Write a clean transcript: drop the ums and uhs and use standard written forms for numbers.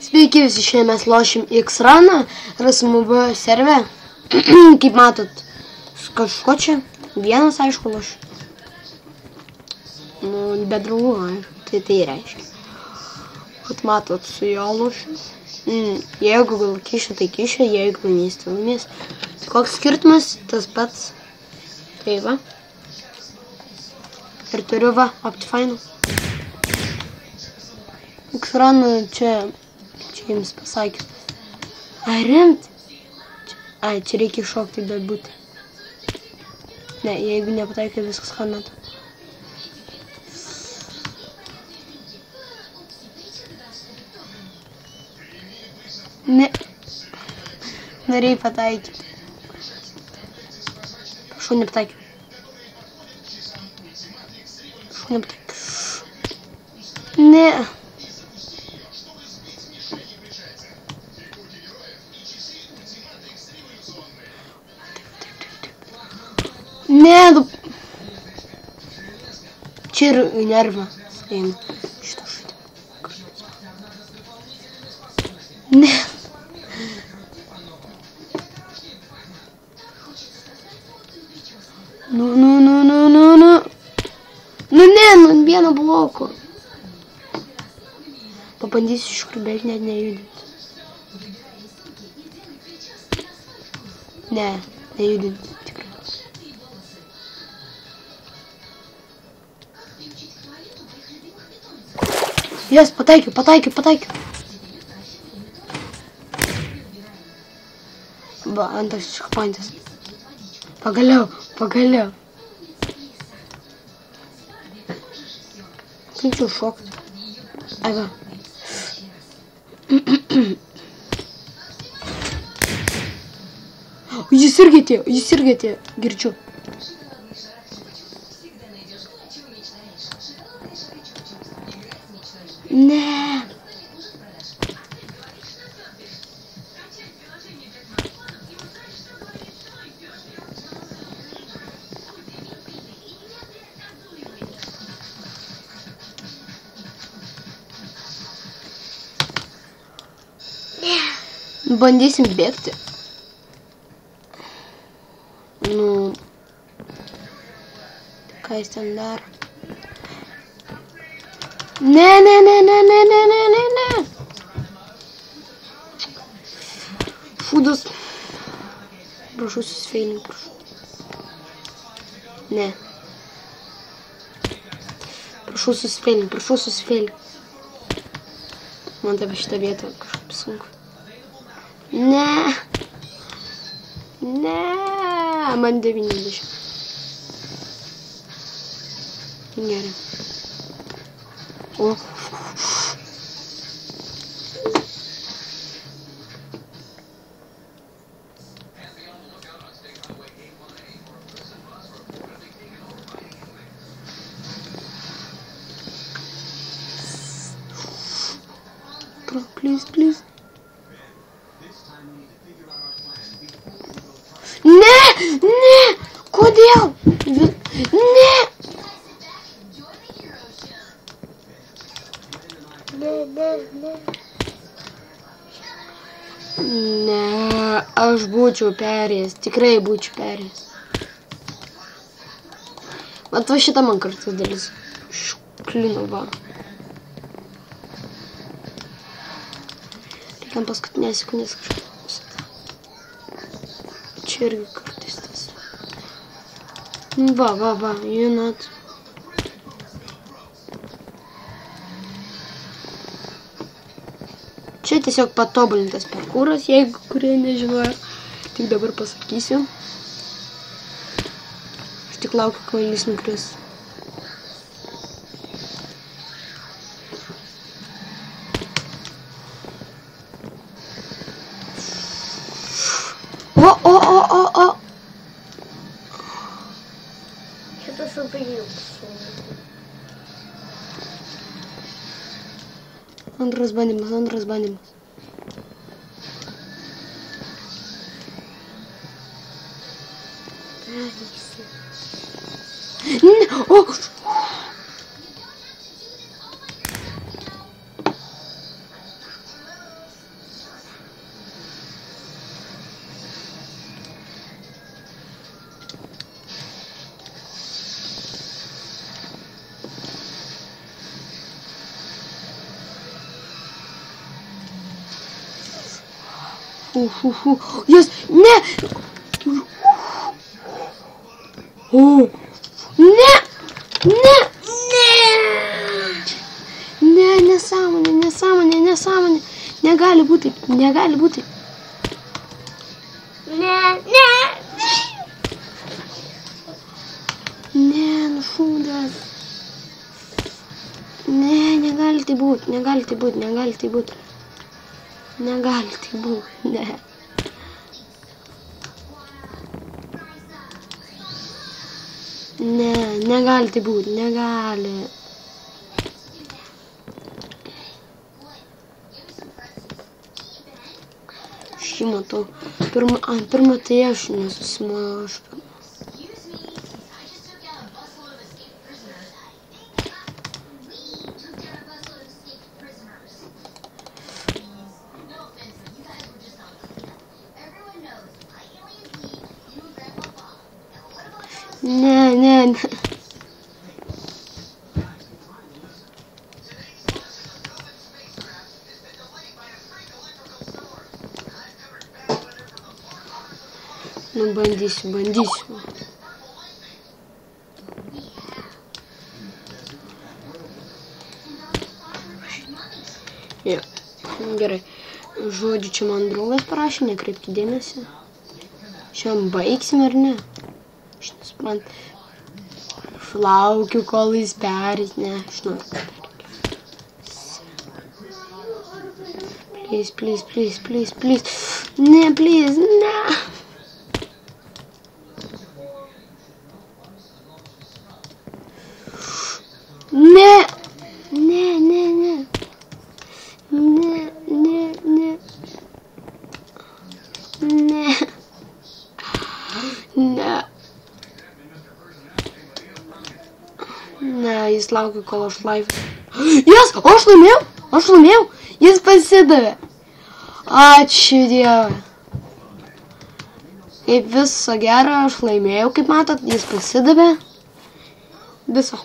Sveiki visi, šiandien mes lošim X-Run RSMB serve. Kaip matot, su kažko čia. Vienas, aišku, lošiu. Nu, be draugų, tai reiškia. Vat matot, su jo lošiu. Jeigu gal kišia, tai kišia, jeigu laimės, tai laimės. Tai koks skirtumas, tas pats. Tai va. Ir turiu va, Optifine. X-Run čia jums pasakiau. Ai, remt. Ai, čia reikia šokti, bet būti. Ne, jeigu nepataikai, viskas kanata. Ne. Norėjai pataikyti. Prašau, nepataikiau. Prašau, nepataikiau. Ne. Ne, nu. Čia ir nervą. Šitą. Ne. Nu. Nu ne, nu vieno bloko. Pabandysiu iš kur beveik net nejudinti. Ne, nejudinti. Jes, pataikiau. Va, antras checkpointas. Pagaliau. Kaip čia šokti? Ai va. Jis irgi atėjo, girdžiu. Ne. Bandysim bėgti. Nu. Ką jis ten daro? Ne. Šūdas. Prašau susifeilink, prašau. Ne. Prašau susifeilink. Man taip šitą vietą kažkaip sunku. Ne. Man 90. Gerai. O. Bro, please. Ne! Kodėl? Ne! Ne, aš būčiau perėjęs, tikrai būčiau perėjęs. Mat va šitą man kartais dalis šklino va. Reikiam paskutinės sekundės kažkaip. Čia irgi kartais tas. Va, junat. Čia tiesiog patobulintas parkūras, jeigu kurie nežinojo. Tik dabar pasakysiu. Aš tik laukiu, kol jis nukris. O. Šitas apėjus. Antras bandymas. O! Jis, ne! Ne! Ne! Ne, nesąmonė. Negali būti. Ne, nušūdęs. Ne, negali tai būt. Ne. Ne, negali tai būt, negali. Šį matau. Pirmą tai aš nesusimašpinu. Ne. Nu, bandysiu. Ja, gerai. Žodžiu, čia man draugas parašė, nekreipkite dėmesį. Šiandien baigsime ar ne? Aš nesuprantu. Aš laukiu, kol jis perės. Ne, aš noriu perės. Please. Ne, please, ne. Ne, jis laukia, kol aš live. Jas, aš laimėjau. Jis pasidavė. Ačiū Dievui. Kaip viso gero, aš laimėjau, kaip matot, jis pasidavė. Viso.